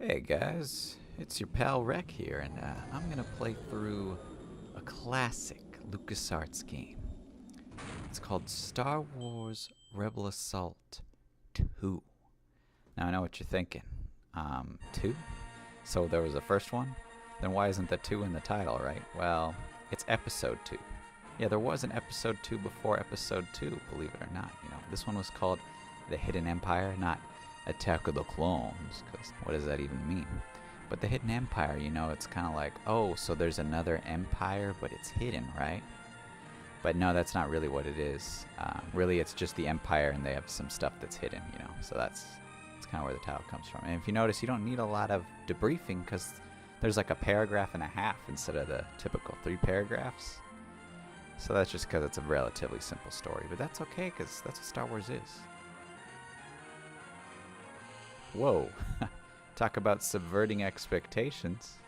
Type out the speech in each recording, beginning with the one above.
Hey guys, it's your pal Rec here, and I'm gonna play through a classic LucasArts game. It's called Star Wars Rebel Assault 2. Now I know what you're thinking. 2? So there was a first one? Then why isn't the 2 in the title, right? Well, it's Episode 2. Yeah, there was an Episode 2 before Episode 2, believe it or not. This one was called The Hidden Empire, not Attack of the Clones, because what does that even mean? But the Hidden Empire, it's kind of like, oh, so there's another empire, but it's hidden, right? But no, that's not really what it is. Really, it's just the empire, and they have some stuff that's hidden, So that's kind of where the title comes from. And if you notice, you don't need a lot of debriefing, because there's like a paragraph and a half instead of the typical 3 paragraphs. So that's just because it's a relatively simple story. But that's okay, because that's what Star Wars is. Whoa. Talk about subverting expectations.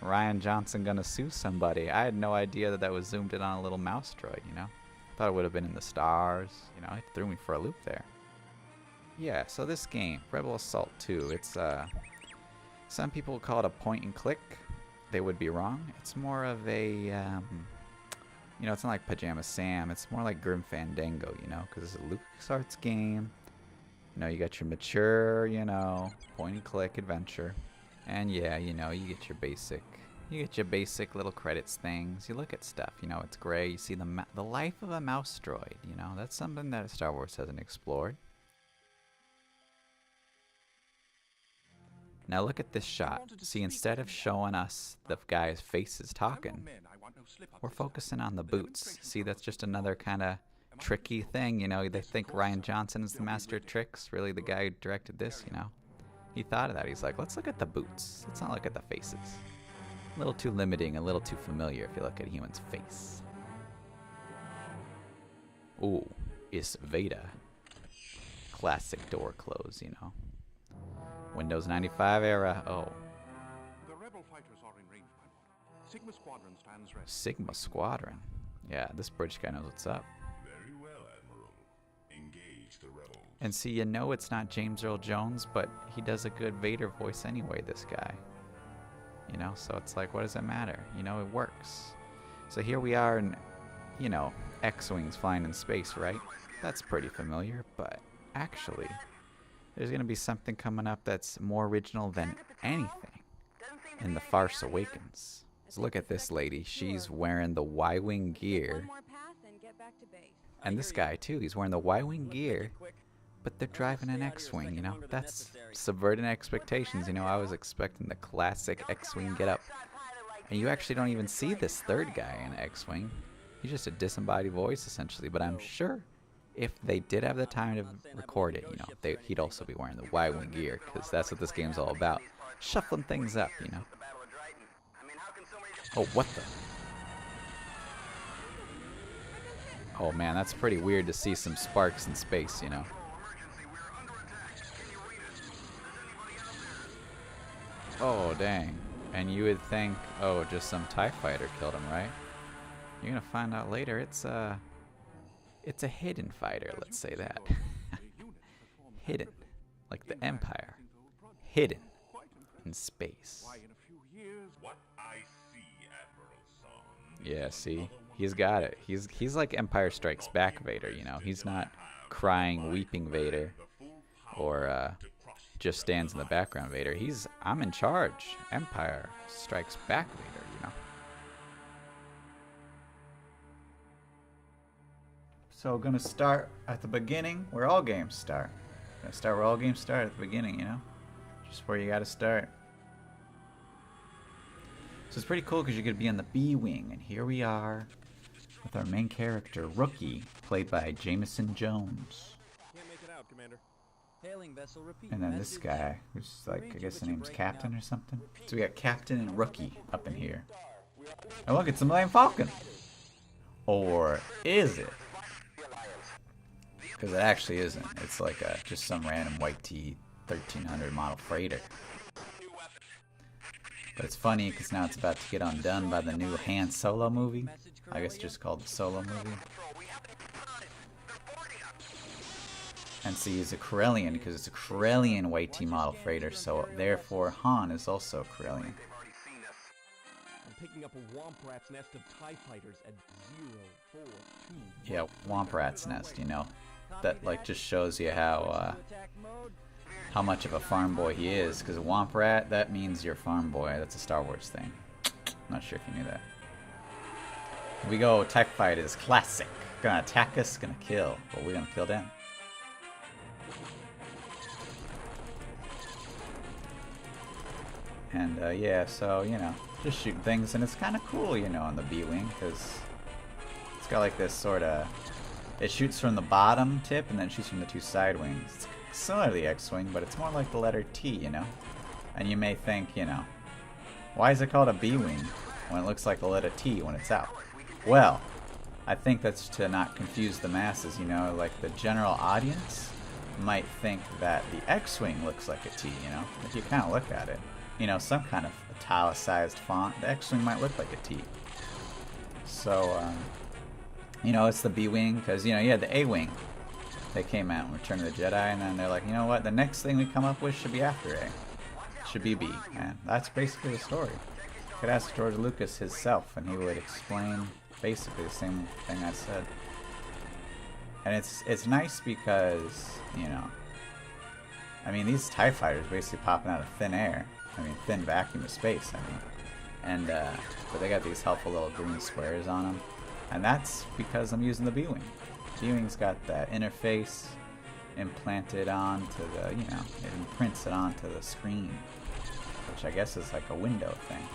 Rian Johnson gonna sue somebody. I had no idea that was zoomed in on a little mouse droid, Thought it would have been in the stars. It threw me for a loop there. Yeah, so this game, Rebel Assault 2, it's, some people call it a point and click. They would be wrong. It's more of a, it's not like Pajama Sam. It's more like Grim Fandango, because it's a LucasArts game. You got your mature, point and click adventure. And yeah, you get your basic little credits things. You look at stuff, it's gray. You see the life of a mouse droid, that's something that Star Wars hasn't explored. Now look at this shot. See, instead of showing us the guy's faces talking, we're focusing on the boots. See, that's just another kind of tricky thing, they think Rian Johnson is the master of tricks. Really, the guy who directed this, he thought of that. He's like, let's look at the boots. Let's not look at the faces. A little too limiting, a little too familiar if you look at a human's face. Ooh, it's Vader. Classic door close, Windows 95 era. Oh. The rebel fighters are in range, my lord. Sigma Squadron stands ready. Sigma Squadron. Yeah, this British guy knows what's up. Very well, Admiral. Engage the rebels. And see, it's not James Earl Jones, but he does a good Vader voice anyway, this guy. So it's like, what does it matter? It works. So here we are in, X-Wings flying in space, right? That's pretty familiar, but actually, there's going to be something coming up that's more original than anything in The Farce Awakens. So look at this lady. She's wearing the Y-Wing gear. And this guy, too. He's wearing the Y-Wing gear, but they're driving an X-Wing, That's subverting expectations. I was expecting the classic X-Wing get-up. And you actually don't even see this third guy in X-Wing. He's just a disembodied voice, essentially. But I'm sure if they did have the time to record it, he'd also be wearing the Y-Wing gear, because that's what this game's all about. Shuffling things up, Oh, what the? Oh man, that's pretty weird to see some sparks in space, Oh, dang. And you would think, oh, just some TIE fighter killed him, right? You're gonna find out later it's a hidden fighter, let's say that. Hidden. Like the Empire. Hidden. In space. What I see, Admiral Son. Yeah, see? He's got it. He's like Empire Strikes Back Vader, He's not crying, weeping Vader. Or, just stands in the background Vader. I'm in charge. Empire Strikes Back Vader, So gonna start at the beginning where all games start. Gonna start where all games start, at the beginning, Just where you gotta start. So it's pretty cool because you're gonna be on the B-Wing, and here we are with our main character, Rookie, played by Jameson Jones. Can't make it out, Commander. Hailing vessel, repeat. And then this guy, who's like, I guess the name's Captain or something. So we got Captain and Rookie up in here. And look, it's the Millennium Falcon. Or is it? Because it actually isn't. It's like just some random white T 1300 model freighter. But it's funny because now it's about to get undone by the new Han Solo movie. I guess just called the Solo movie. And so he's a Corellian because it's a Corellian YT model freighter, so therefore Han is also Corellian. I'm picking up a Womp Rat's nest of TIE fighters at 042. Yeah, Womp Rat's nest, you know. That like just shows you how much of a farm boy he is, because Womp Rat, that means you're farm boy. That's a Star Wars thing. Not sure if you knew that. Here we go, TIE fighters, classic. Gonna attack us, gonna kill, but we're gonna kill them. And yeah, so, you know, just shooting things, and it's kind of cool, you know, on the B-Wing, because it's got like this sort of, it shoots from the bottom tip, and then shoots from the two side wings. It's similar to the X-Wing, but it's more like the letter T, you know? And you may think, you know, why is it called a B-Wing when it looks like the letter T when it's out? Well, I think that's to not confuse the masses, you know, like the general audience might think that the X-Wing looks like a T, you know, if you kind of look at it. You know, some kind of italicized font, the X-Wing might look like a T. So, you know, it's the B-Wing, because, you know, you had the A-Wing. They came out in Return of the Jedi, and then they're like, you know what, the next thing we come up with should be after A. Should be B, and that's basically the story. You could ask George Lucas himself, and he would explain basically the same thing I said. And it's nice because, you know, I mean, these TIE fighters basically popping out of thin air. I mean, thin vacuum of space, I mean. And, but they got these helpful little green squares on them. And that's because I'm using the B-Wing. B-Wing's got that interface implanted onto the, you know, it imprints it onto the screen. Which I guess is like a window thing.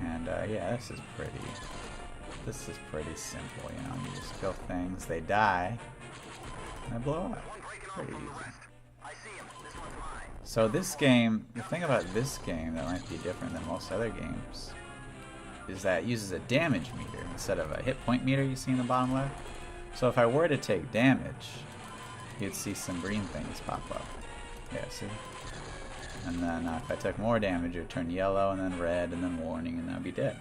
And, yeah, this is pretty simple, you know. You just kill things, they die, and they blow up. Pretty easy. So this game, the thing about this game that might be different than most other games is that it uses a damage meter instead of a hit point meter you see in the bottom left. So if I were to take damage, you'd see some green things pop up. Yeah, see? And then if I took more damage, it would turn yellow, and then red, and then warning, and then I'd be dead.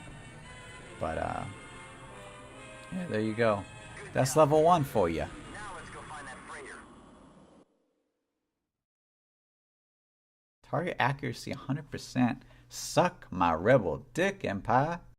But, yeah, there you go. That's level 1 for you. Target accuracy 100%. Suck my rebel dick, Empire.